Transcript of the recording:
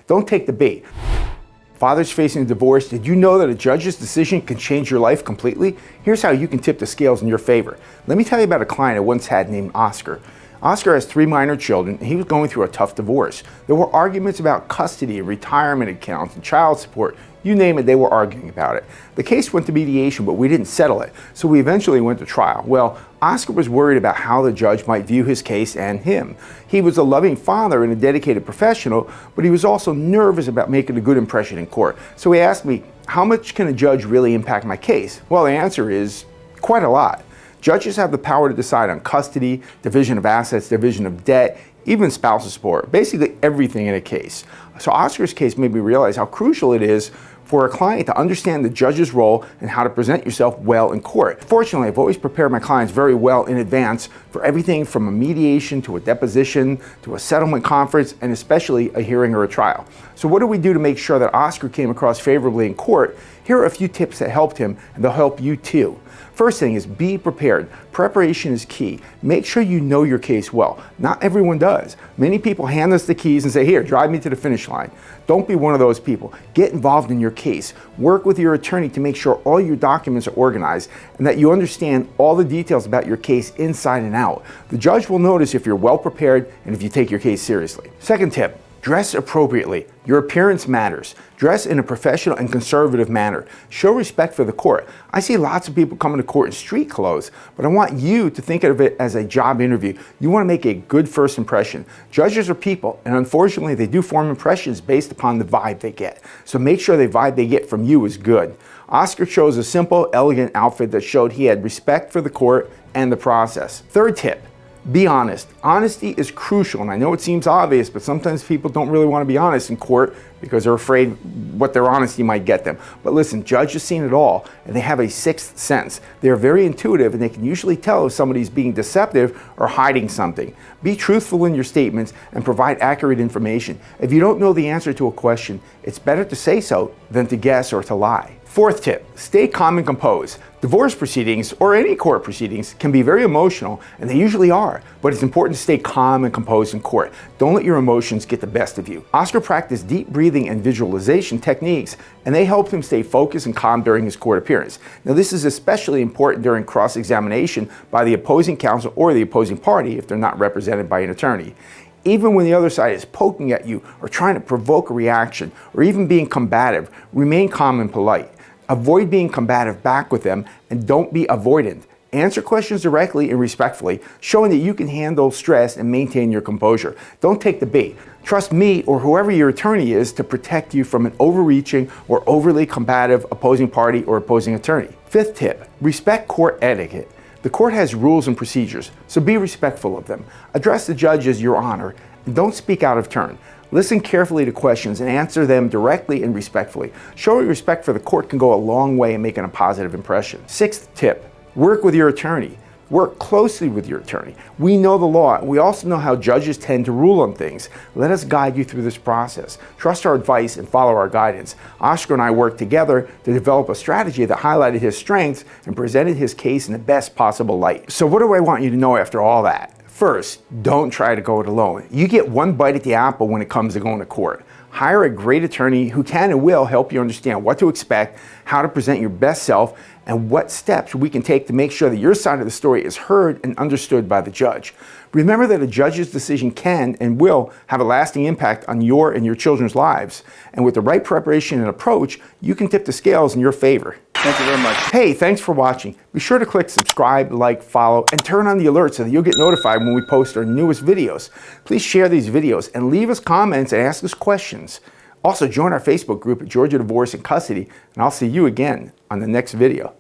Don't take the bait. Fathers facing a divorce, did you know that a judge's decision can change your life completely? Here's how you can tip the scales in your favor. Let me tell you about a client I once had named Oscar. Oscar has 3 minor children, and he was going through a tough divorce. There were arguments about custody, retirement accounts, and child support. You name it, they were arguing about it. The case went to mediation, but we didn't settle it, so we eventually went to trial. Well, Oscar was worried about how the judge might view his case and him. He was a loving father and a dedicated professional, but he was also nervous about making a good impression in court. So he asked me, how much can a judge really impact my case? Well, the answer is quite a lot. Judges have the power to decide on custody, division of assets, division of debt, even spousal support, basically everything in a case. So Oscar's case made me realize how crucial it is for a client to understand the judge's role and how to present yourself well in court. Fortunately, I've always prepared my clients very well in advance for everything from a mediation to a deposition to a settlement conference and especially a hearing or a trial. So what do we do to make sure that Oscar came across favorably in court? Here are a few tips that helped him, and they'll help you too. First thing is be prepared. Preparation is key. Make sure you know your case well. Not everyone does. Many people hand us the keys and say, here, drive me to the finish line. Don't be one of those people. Get involved in your case. Work with your attorney to make sure all your documents are organized and that you understand all the details about your case inside and out. The judge will notice if you're well prepared and if you take your case seriously. Second tip. Dress appropriately. Your appearance matters. Dress in a professional and conservative manner. Show respect for the court. I see lots of people coming to court in street clothes, but I want you to think of it as a job interview. You want to make a good first impression. Judges are people, and unfortunately they do form impressions based upon the vibe they get. So make sure the vibe they get from you is good. Oscar chose a simple, elegant outfit that showed he had respect for the court and the process. Third tip. Be honest. Honesty is crucial, and I know it seems obvious, but sometimes people don't really want to be honest in court because they're afraid what their honesty might get them. But listen, judges have seen it all, and they have a sixth sense. They're very intuitive, and they can usually tell if somebody's being deceptive or hiding something. Be truthful in your statements and provide accurate information. If you don't know the answer to a question, it's better to say so than to guess or to lie. Fourth tip, stay calm and composed. Divorce proceedings, or any court proceedings, can be very emotional, and they usually are, but it's important to stay calm and composed in court. Don't let your emotions get the best of you. Oscar practiced deep breathing and visualization techniques, and they helped him stay focused and calm during his court appearance. Now, this is especially important during cross-examination by the opposing counsel or the opposing party if they're not represented by an attorney. Even when the other side is poking at you or trying to provoke a reaction or even being combative, remain calm and polite. Avoid being combative back with them and don't be avoidant. Answer questions directly and respectfully, showing that you can handle stress and maintain your composure. Don't take the bait. Trust me or whoever your attorney is to protect you from an overreaching or overly combative opposing party or opposing attorney. Fifth tip, respect court etiquette. The court has rules and procedures, so be respectful of them. Address the judge as your honor and don't speak out of turn. Listen carefully to questions and answer them directly and respectfully. Showing respect for the court can go a long way in making a positive impression. Sixth tip, work with your attorney. Work closely with your attorney. We know the law. We also know how judges tend to rule on things. Let us guide you through this process. Trust our advice and follow our guidance. Oscar and I worked together to develop a strategy that highlighted his strengths and presented his case in the best possible light. So what do I want you to know after all that? First, don't try to go it alone. You get one bite at the apple when it comes to going to court. Hire a great attorney who can and will help you understand what to expect, how to present your best self, and what steps we can take to make sure that your side of the story is heard and understood by the judge. Remember that a judge's decision can and will have a lasting impact on your and your children's lives. And with the right preparation and approach, you can tip the scales in your favor. Thank you very much. Hey, thanks for watching. Be sure to click subscribe, like, follow, and turn on the alerts so that you'll get notified when we post our newest videos. Please share these videos and leave us comments and ask us questions. Also, join our Facebook group at Georgia Divorce and Custody, and I'll see you again on the next video.